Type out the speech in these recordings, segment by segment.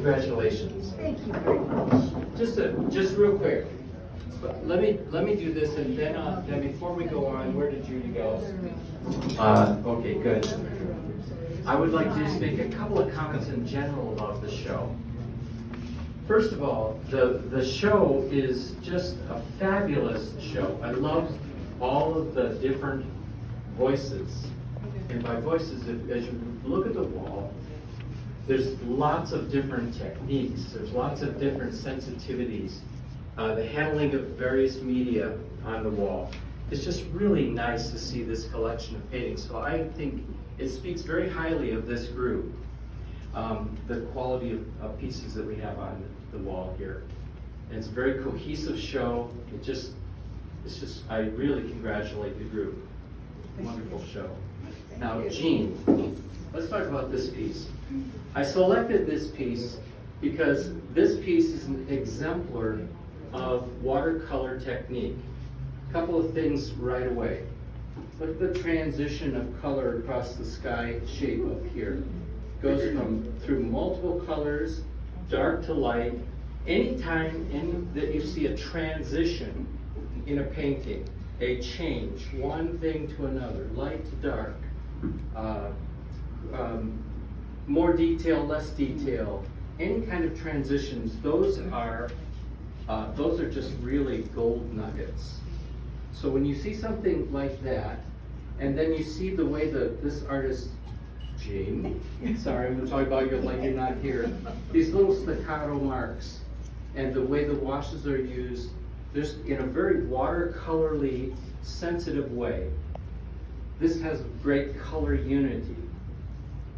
congratulations. Thank you very much. Just real quick. Let me do this, and then before we go on, where did Judy go? Okay, good. I would like to just make a couple of comments in general about the show. First of all, the show is just a fabulous show. I love all of the different voices. And by voices, as you look at the wall, there's lots of different techniques. There's lots of different sensitivities. The handling of various media on the wall. It's just really nice to see this collection of paintings. So I think it speaks very highly of this group, the quality of pieces that we have on the wall here. And it's a very cohesive show. I really congratulate the group. Wonderful show. Now, Jean, let's talk about this piece. I selected this piece because this piece is an exemplar of watercolor technique. A couple of things right away. Look at the transition of color across the sky shape up here. Goes through multiple colors, dark to light. Anytime that you see a transition in a painting, a change, one thing to another, light to dark, more detail, less detail, any kind of transitions, those are just really gold nuggets. So when you see something like that, and then you see the way this artist, Jean, sorry, I'm talking about you like you're not here, these little staccato marks, and the way the washes are used, there's in a very watercolorly, sensitive way. This has great color unity.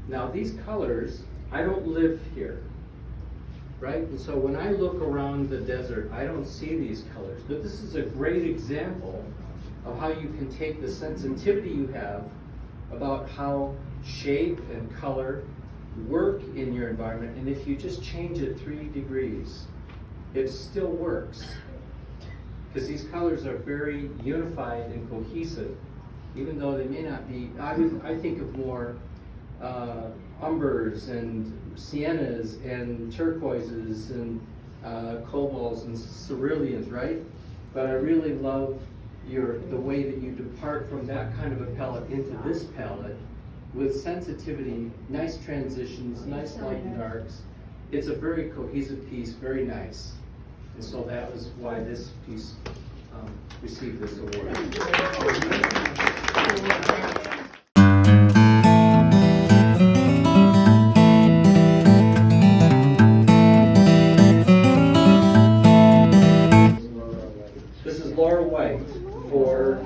Now these colors, I don't live here, right? And so when I look around the desert, I don't see these colors. But this is a great example of how you can take the sensitivity you have about how shape and color work in your environment, and if you just change it 3 degrees, it still works. Because these colors are very unified and cohesive, even though they may not be. I think of more umbers and siennas and turquoises and cobalts and ceruleans, right? But I really love the way that you depart from that kind of a palette into this palette with sensitivity, nice transitions, nice light and darks. It's a very cohesive piece, very nice. And so that was why this piece received this award. This is Laura White for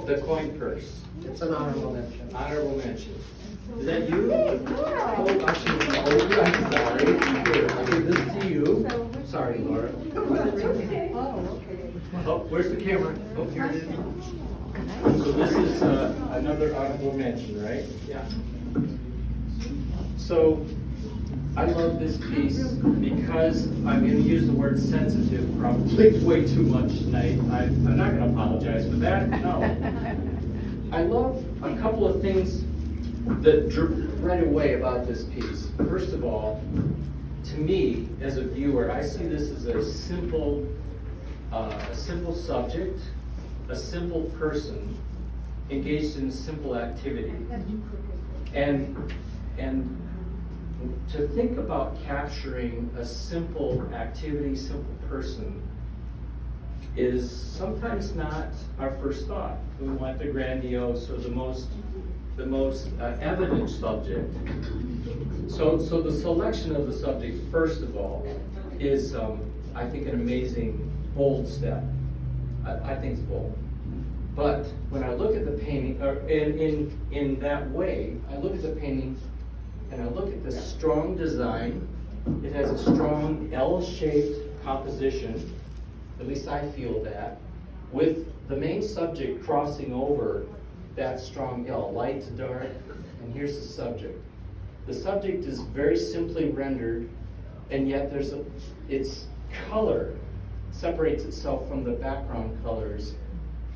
the coin purse. It's an honorable mention. Honorable mention. Is that you? Oh, I should have told you. I'm sorry. Here, I'll give this to you. Sorry, Laura. Oh, where's the camera? Oh, here it is. So this is another honorable mention, right? Yeah. So I love this piece because I'm going to use the word sensitive probably way too much tonight. I'm not going to apologize for that. No. I love a couple of things that right away about this piece. First of all, to me as a viewer, I see this as a simple subject, a simple person engaged in a simple activity, and to think about capturing a simple activity, simple person, is sometimes not our first thought. We want the grandiose or the most evident subject. So the selection of the subject, first of all, is I think an amazing, bold step. I think it's bold. But when I look at the painting, or in that way, I look at the painting and I look at the strong design. It has a strong L-shaped composition. At least I feel that, with the main subject crossing over that strong L, light to dark, and here's the subject. The subject is very simply rendered, and yet its color separates itself from the background colors.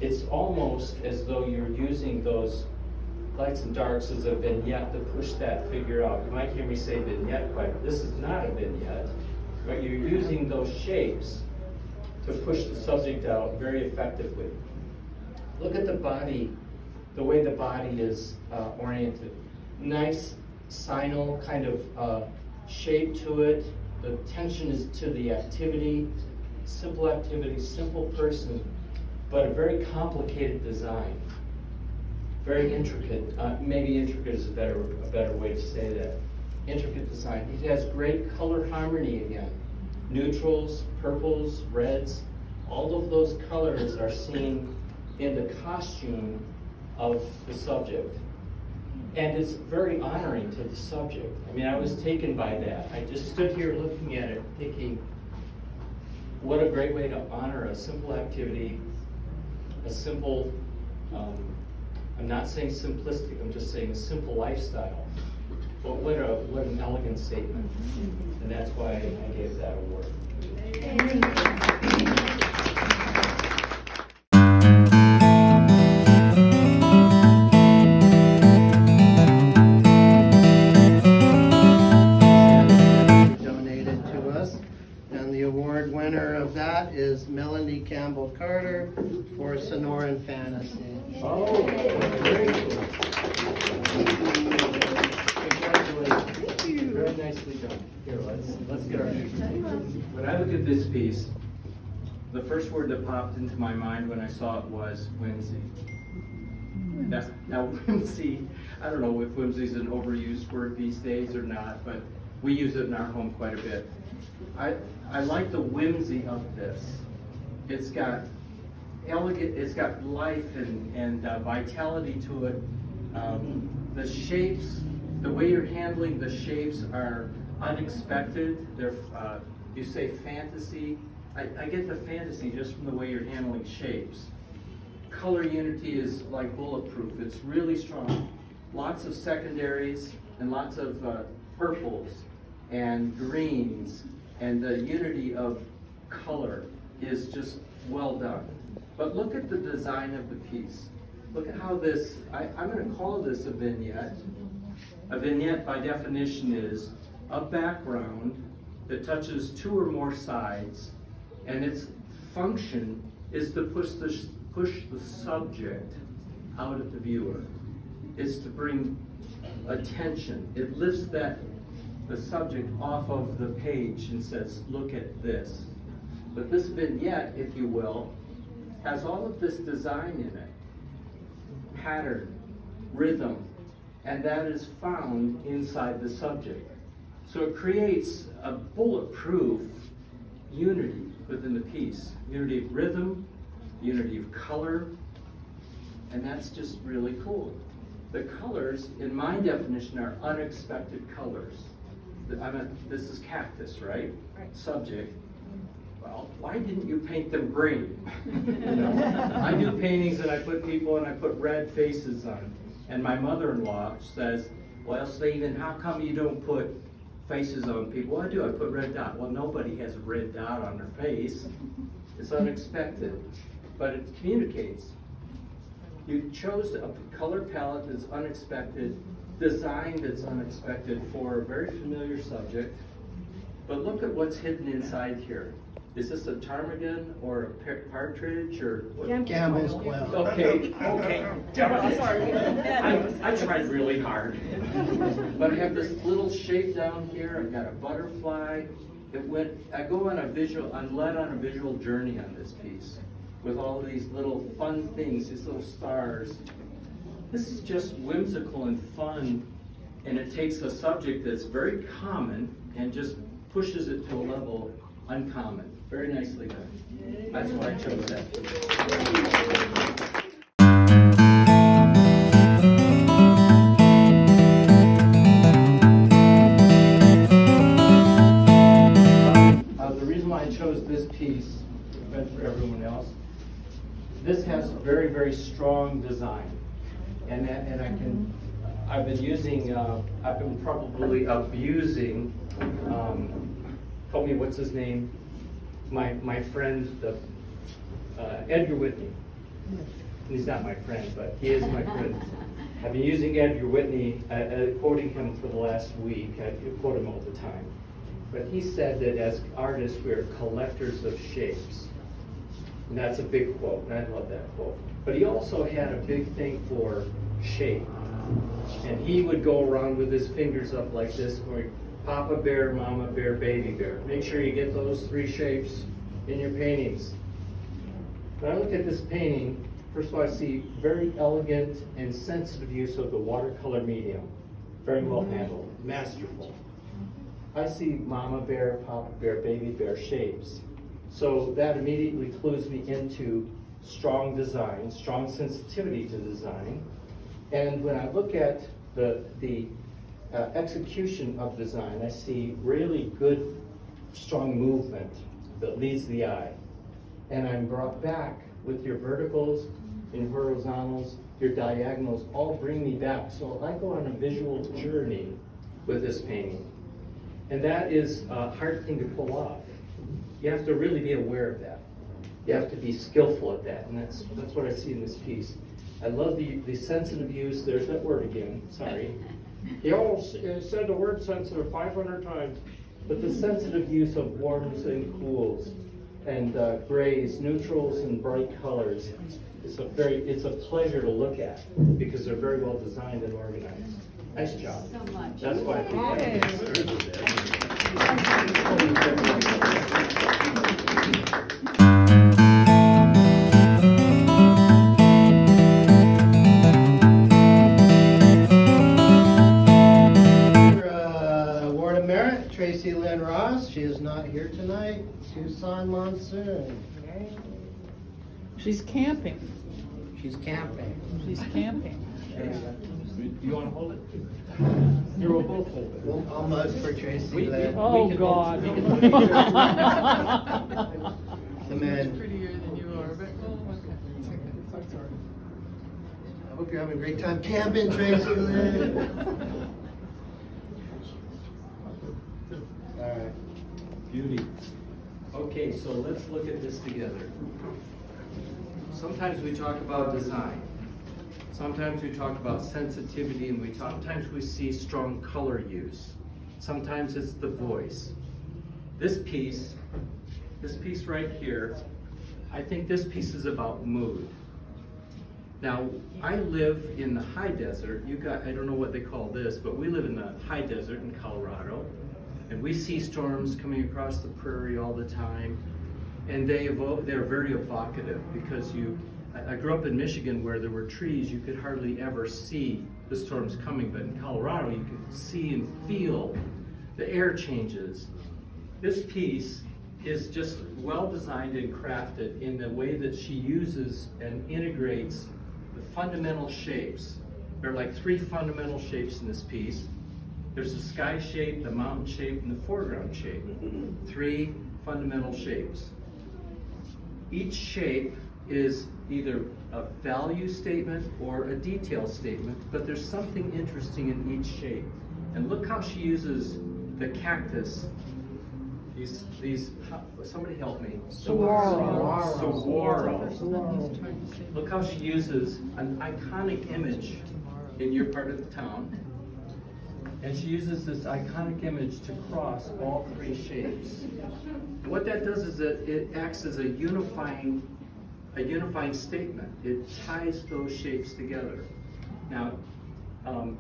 It's almost as though you're using those lights and darks is a vignette to push that figure out. You might hear me say vignette quite. This is not a vignette, but you're using those shapes to push the subject out very effectively. Look at the body, the way the body is oriented. Nice sinal kind of shape to it. The attention is to the activity, simple person, but a very complicated design. Very intricate, maybe intricate is a better way to say that. Intricate design. It has great color harmony again. Neutrals, purples, reds, all of those colors are seen in the costume of the subject. And it's very honoring to the subject. I mean, I was taken by that. I just stood here looking at it, thinking, what a great way to honor a simple activity, a simple, I'm not saying simplistic, I'm just saying a simple lifestyle. But what an elegant statement. And that's why I gave that award. Donated to us. And the award winner of that is Melanie Campbell Carter for Sonoran Fantasy. Oh, very cool. Congratulations. Very nicely done. Here, let's get our picture. When I look at this piece, the first word that popped into my mind when I saw it was whimsy. Now whimsy, I don't know if whimsy is an overused word these days or not, but we use it in our home quite a bit. I like the whimsy of this. It's got elegant, it's got life and vitality to it. The shapes, the way you're handling the shapes are unexpected. They're, you say fantasy. I get the fantasy just from the way you're handling shapes. Color unity is like bulletproof. It's really strong. Lots of secondaries and lots of purples and greens, and the unity of color is just well done. But look at the design of the piece. Look at how this, I'm going to call this a vignette. A vignette by definition is a background that touches two or more sides, and its function is to push the subject out at the viewer. It's to bring attention. It lifts the subject off of the page and says, look at this. But this vignette, if you will, has all of this design in it. Pattern, rhythm, and that is found inside the subject. So it creates a bulletproof unity within the piece. Unity of rhythm, unity of color, and that's just really cool. The colors, in my definition, are unexpected colors. This is cactus, right? Subject. Well, why didn't you paint them green? You know, I do paintings and I put people and I put red faces on. And my mother-in-law says, well, Stephen, how come you don't put faces on people? Well, I do. I put red dot. Well, nobody has a red dot on their face. It's unexpected, but it communicates. You chose a color palette that's unexpected, design that's unexpected for a very familiar subject. But look at what's hidden inside here. Is this a ptarmigan or a partridge or what? Campbell's quail. Okay. Darn it. I tried really hard. But I have this little shape down here. I've got a butterfly. I go on I'm led on a visual journey on this piece with all these little fun things, these little stars. This is just whimsical and fun, and it takes a subject that's very common and just pushes it to a level uncommon. Very nicely done. That's why I chose that. The reason why I chose this piece, meant for everyone else, this has very, very strong design. I've been probably abusing, help me, what's his name? My friend, Edgar Whitney. He's not my friend, but he is my friend. I've been using Edgar Whitney, quoting him for the last week. I quote him all the time. But he said that as artists, we're collectors of shapes. And that's a big quote, and I love that quote. But he also had a big thing for shape. And he would go around with his fingers up like this, going, Papa bear, Mama bear, baby bear. Make sure you get those 3 shapes in your paintings. When I look at this painting, first of all, I see very elegant and sensitive use of the watercolor medium. Very well handled, masterful. I see Mama bear, Papa bear, baby bear shapes. So that immediately clues me into strong design, strong sensitivity to design. And when I look at the execution of design, I see really good, strong movement that leads the eye. And I'm brought back with your verticals and horizontals, your diagonals, all bring me back. So I go on a visual journey with this painting. And that is a hard thing to pull off. You have to really be aware of that. You have to be skillful at that, and that's what I see in this piece. I love the sensitive use. There's that word again, sorry. He almost said the word sensitive 500 times. But the sensitive use of warms and cools, and grays, neutrals, and bright colors. It's a pleasure to look at because they're very well designed and organized. Nice job. So much. That's why I think Award of Merit, Tracy Lynn Ross. She is not here tonight. Tucson Monsoon. She's camping. She's camping. She's camping. You want to hold it? Here, we'll both hold it. I'll mug for Tracy Lynn. Oh, can God. hold it. We can hold it. The man. Prettier than you are, but okay. Sorry. I hope you're having a great time camping, Tracy Lynn. All right. Beauty. Okay, so let's look at this together. Sometimes we talk about design. Sometimes we talk about sensitivity, and sometimes we see strong color use. Sometimes it's the voice. This piece right here, I think this piece is about mood. Now, I live in the high desert. I don't know what they call this, but we live in the high desert in Colorado, and we see storms coming across the prairie all the time, and they're very evocative because I grew up in Michigan where there were trees. You could hardly ever see the storms coming, but in Colorado you could see and feel the air changes. This piece is just well designed and crafted in the way that she uses and integrates the fundamental shapes. There are like 3 fundamental shapes in this piece. There's the sky shape, the mountain shape, and the foreground shape. 3 fundamental shapes. Each shape is either a value statement or a detail statement, but there's something interesting in each shape. And look how she uses the cactus. Somebody help me. Saguaro. Saguaro. Look how she uses an iconic image in your part of the town. And she uses this iconic image to cross all 3 shapes. And what that does is that it acts as a unifying statement. It ties those shapes together. Now, and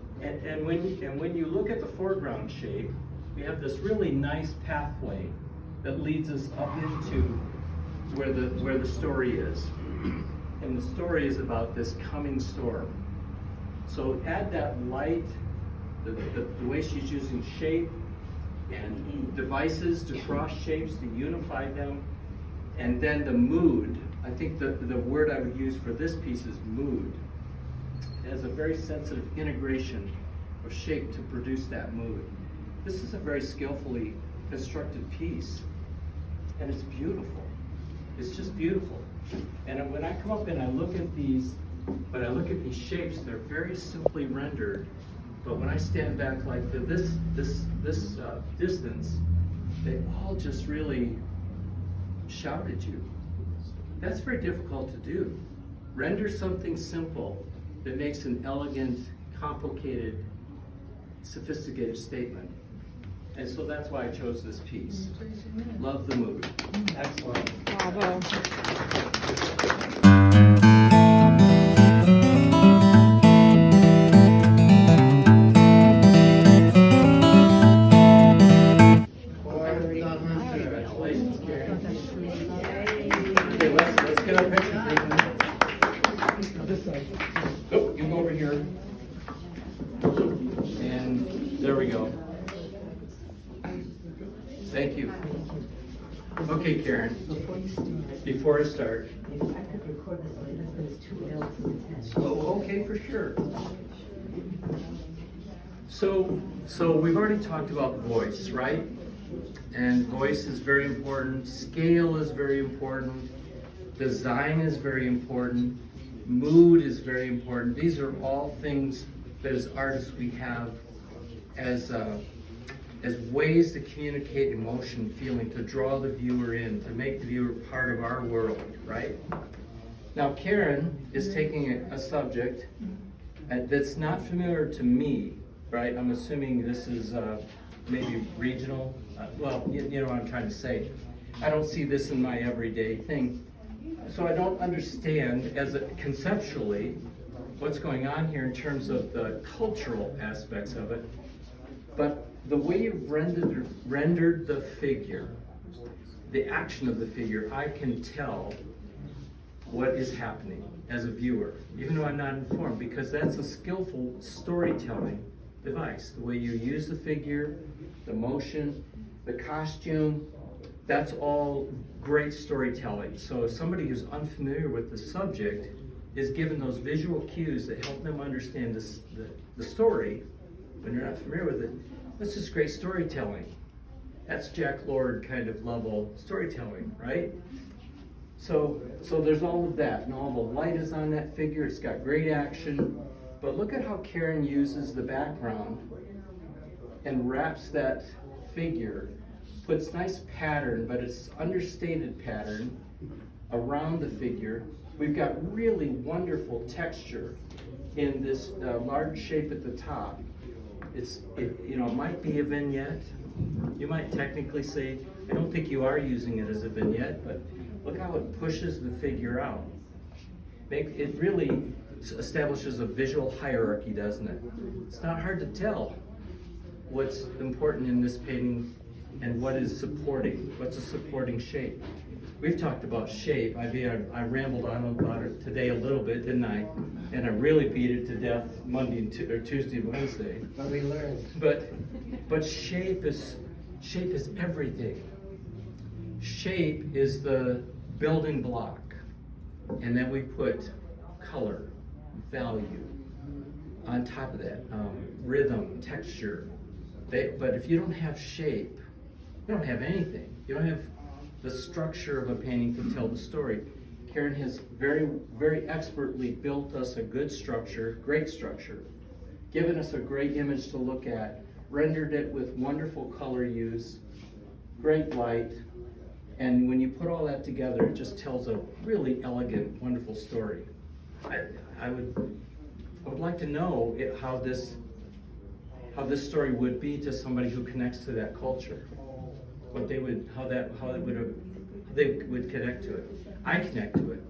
when you look at the foreground shape, we have this really nice pathway that leads us up into where the story is. And the story is about this coming storm. So add that light, the way she's using shape and devices to cross shapes to unify them, and then the mood. I think the word I would use for this piece is mood. It has a very sensitive integration of shape to produce that mood. This is a very skillfully constructed piece, and it's beautiful. It's just beautiful. And when I come up and I look at these shapes, they're very simply rendered. But when I stand back like this distance, they all just really shout at you. That's very difficult to do. Render something simple that makes an elegant, complicated, sophisticated statement. And so that's why I chose this piece. Love the mood. Excellent. Bravo. Congratulations, Karen. Okay, let's get our picture. Oh, you go over here. And there we go. Thank you. Okay, Karen, before I start. If I could record this, my husband is too ill to attend. Oh, okay, for sure. So we've already talked about voice, right? And voice is very important, scale is very important, design is very important, mood is very important. These are all things that as artists we have as ways to communicate emotion, feeling, to draw the viewer in, to make the viewer part of our world, right? Now Karen is taking a subject that's not familiar to me, right? I'm assuming this is maybe regional. Well, you know what I'm trying to say. I don't see this in my everyday thing. So I don't understand conceptually what's going on here in terms of the cultural aspects of it. But the way you've rendered the figure, the action of the figure, I can tell what is happening as a viewer, even though I'm not informed, because that's a skillful storytelling device. The way you use the figure, the motion, the costume, that's all great storytelling. So if somebody who's unfamiliar with the subject is given those visual cues that help them understand the story, when you're not familiar with it, this is great storytelling. That's Jack Lord kind of level storytelling, right? So there's all of that, and all the light is on that figure. It's got great action. But look at how Karen uses the background and wraps that figure, puts nice pattern, but it's understated pattern around the figure. We've got really wonderful texture in this large shape at the top. It might be a vignette. You might technically say, I don't think you are using it as a vignette, but look how it pushes the figure out. It really establishes a visual hierarchy, doesn't it? It's not hard to tell what's important in this painting and what is supporting, what's a supporting shape. We've talked about shape. I rambled on about it today a little bit, didn't I? And I really beat it to death Monday or Tuesday and Wednesday. But we learned. But shape is everything. Shape is the building block, and then we put color, value on top of that, rhythm, texture. But if you don't have shape, you don't have anything. You don't have the structure of a painting to tell the story. Karen has very, very expertly built us a good structure, great structure, given us a great image to look at, rendered it with wonderful color use, great light, and when you put all that together, it just tells a really elegant, wonderful story. I would like to know how this story would be to somebody who connects to that culture. How they would connect to it. I connect to it,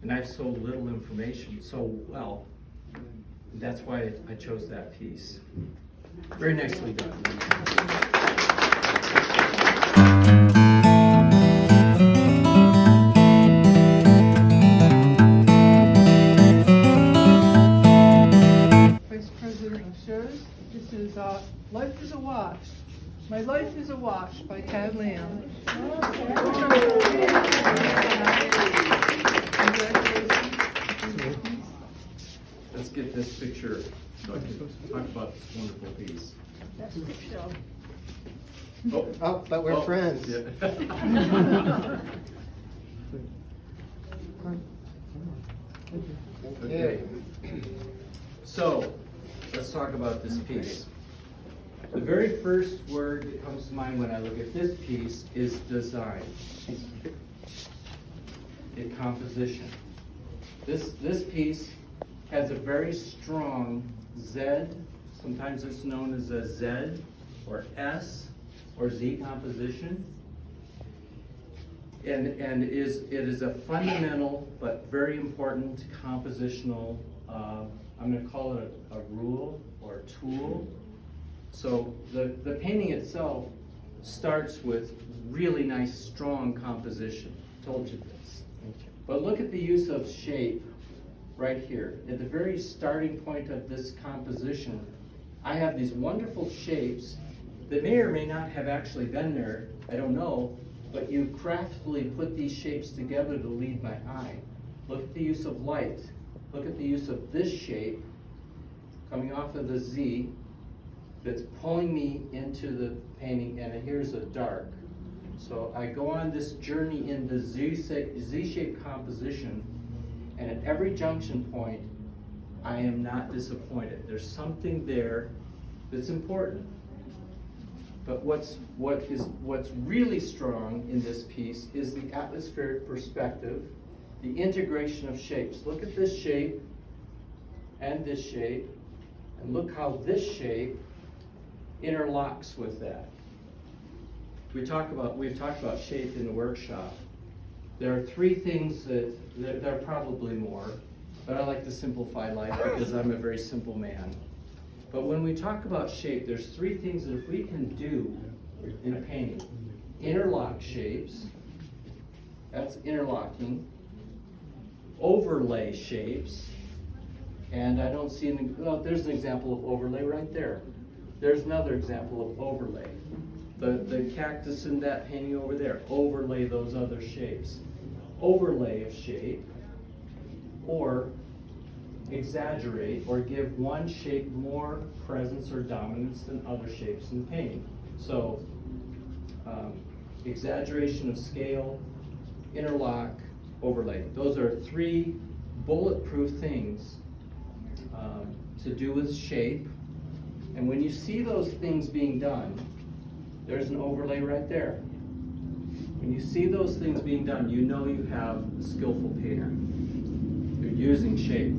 and I have so little information so well. That's why I chose that piece. Very nicely done. Vice President of Shows. This is Life is a Wash. My Life is a Wash by Tad Lamb. Let's get this picture so I can talk about this wonderful piece. Oh, but we're friends. Yeah. Okay. So, let's talk about this piece. The very first word that comes to mind when I look at this piece is design. Composition. This piece has a very strong Z, sometimes it's known as a Z or S or Z composition. And it is a fundamental but very important compositional, I'm going to call it a rule or a tool. So the painting itself starts with really nice, strong composition. Told you this. But look at the use of shape right here. At the very starting point of this composition, I have these wonderful shapes that may or may not have actually been there, I don't know, but you craftfully put these shapes together to lead my eye. Look at the use of light. Look at the use of this shape coming off of the Z that's pulling me into the painting, and here's a dark. So I go on this journey into Z-shaped composition, and at every junction point, I am not disappointed. There's something there that's important. But what's really strong in this piece is the atmospheric perspective, the integration of shapes. Look at this shape and this shape, and look how this shape interlocks with that. We've talked about shape in the workshop. There are three things there are probably more, but I like to simplify life because I'm a very simple man. But when we talk about shape, there's three things that if we can do in a painting: interlock shapes, that's interlocking; overlay shapes, and I don't see there's an example of overlay right there. There's another example of overlay. The cactus in that painting over there, overlay those other shapes. Overlay of shape, or exaggerate or give one shape more presence or dominance than other shapes in the painting. So exaggeration of scale, interlock, overlay. Those are three bulletproof things to do with shape. And when you see those things being done, there's an overlay right there. When you see those things being done, you know you have a skillful painter. You're using shape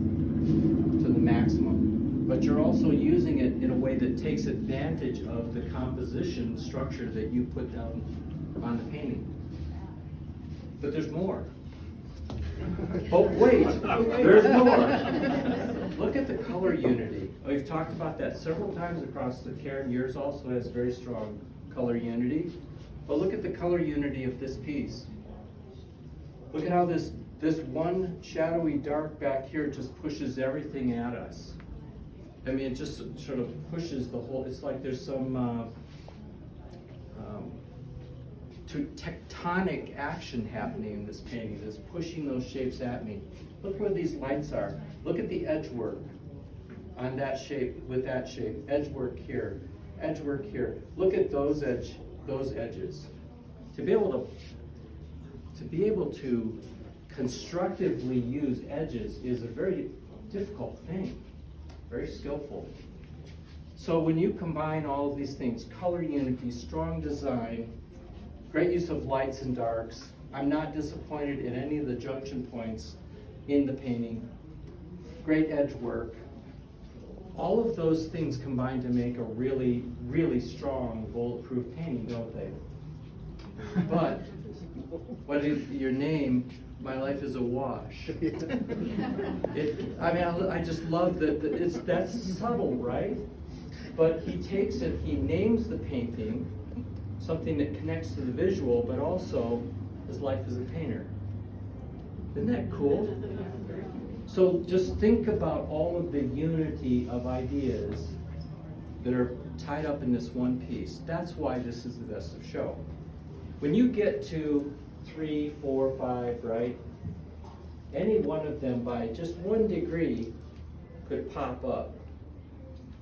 to the maximum, but you're also using it in a way that takes advantage of the composition structure that you put down on the painting. But there's more. But wait, there's more. Look at the color unity. We've talked about that several times across the Karen. Yours also has very strong color unity. But look at the color unity of this piece. Look at how this one shadowy dark back here just pushes everything at us. I mean, it just sort of pushes the whole, it's like there's some tectonic action happening in this painting that's pushing those shapes at me. Look where these lights are. Look at the edge work on that shape with that shape. Edge work here, edge work here. Look at those edges. To be able to constructively use edges is a very difficult thing, very skillful. So when you combine all of these things, color unity, strong design, great use of lights and darks, I'm not disappointed in any of the junction points in the painting, great edge work, all of those things combine to make a really, really strong, bulletproof painting, don't they? But what is your name? My life is a wash. I just love that. That's subtle, right? But he takes it. He names the painting something that connects to the visual, but also his life as a painter. Isn't that cool? So just think about all of the unity of ideas that are tied up in this one piece. That's why this is the best of show. When you get to 3, 4, 5, right? Any one of them by just 1 degree could pop up.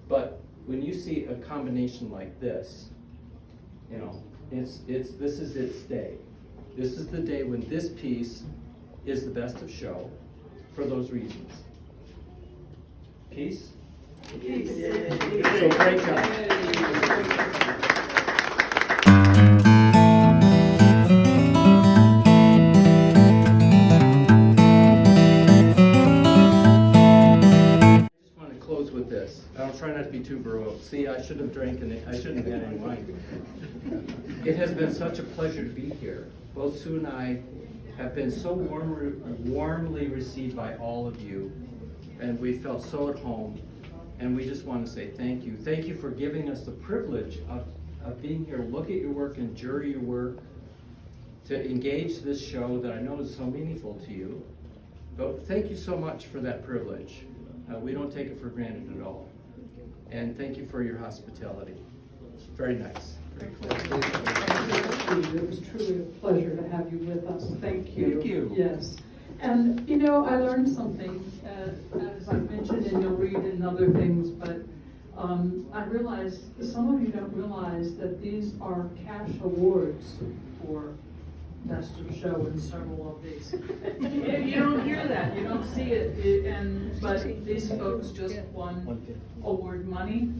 But when you see a combination like this, you know, this is its day. This is the day when this piece is the best of show for those reasons. Peace? Peace. So great job. this. I'll try not to be too baroque. See, I shouldn't have drank any, I shouldn't have had any wine. It has been such a pleasure to be here. Both Sue and I have been so warmly received by all of you, and we felt so at home. And we just want to say thank you. Thank you for giving us the privilege of being here, look at your work and jury your work, to engage this show that I know is so meaningful to you. But thank you so much for that privilege. We don't take it for granted at all. And thank you for your hospitality. Very nice. Very cool. It was truly a pleasure to have you with us. Thank you. Thank you. Yes. And, you know, I learned something, as I mentioned, and you'll read in other things, but I realized, some of you don't realize that these are cash awards for Best of Show in several of these. You don't hear that, you don't see it, but these folks just won award money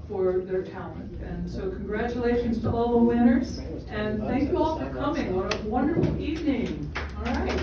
for their talent. And so congratulations to all the winners, and thank you all for coming. What a wonderful evening. All right.